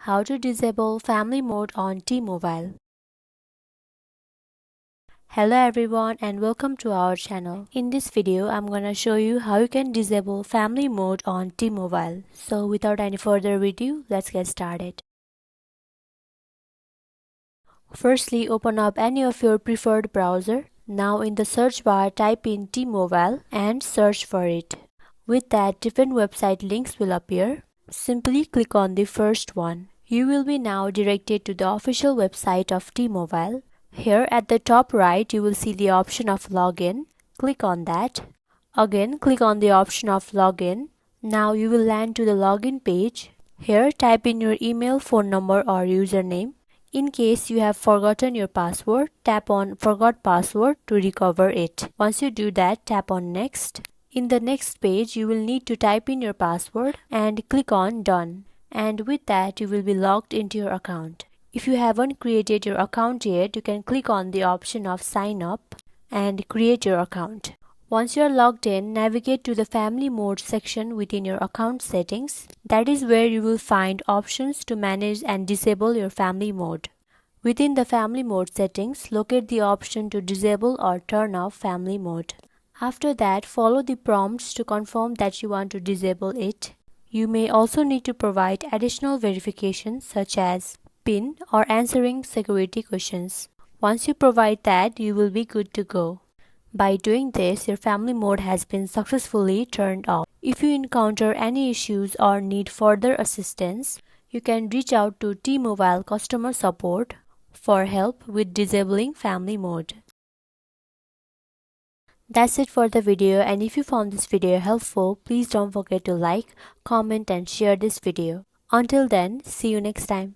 How to disable family mode on T-Mobile. Hello everyone and welcome to our channel. In this video, I'm gonna show you how you can disable family mode on T-Mobile. So without any further ado, let's get started. Firstly, open up any of your preferred browser. Now in the search bar, type in T-Mobile and search for it. With that, different website links will appear. Simply click on the first one. You will be now directed to the official website of T-Mobile. Here at the top right, you will see the option of login. Click on that. Again, click on the option of login. Now you will land to the login page. Here, type in your email, phone number or username. In case you have forgotten your password, tap on Forgot Password to recover it. Once you do that, tap on Next. In the next page, you will need to type in your password and click on Done. And with that, you will be logged into your account. If you haven't created your account yet, you can click on the option of Sign Up and create your account. Once you are logged in, navigate to the Family Mode section within your account settings. That is where you will find options to manage and disable your family mode. Within the Family Mode settings, locate the option to disable or turn off family mode. After that, follow the prompts to confirm that you want to disable it. You may also need to provide additional verifications such as PIN or answering security questions. Once you provide that, you will be good to go. By doing this, your family mode has been successfully turned off. If you encounter any issues or need further assistance, you can reach out to T-Mobile customer support for help with disabling family mode. That's it for the video, and if you found this video helpful, please don't forget to like, comment and share this video. Until then, see you next time.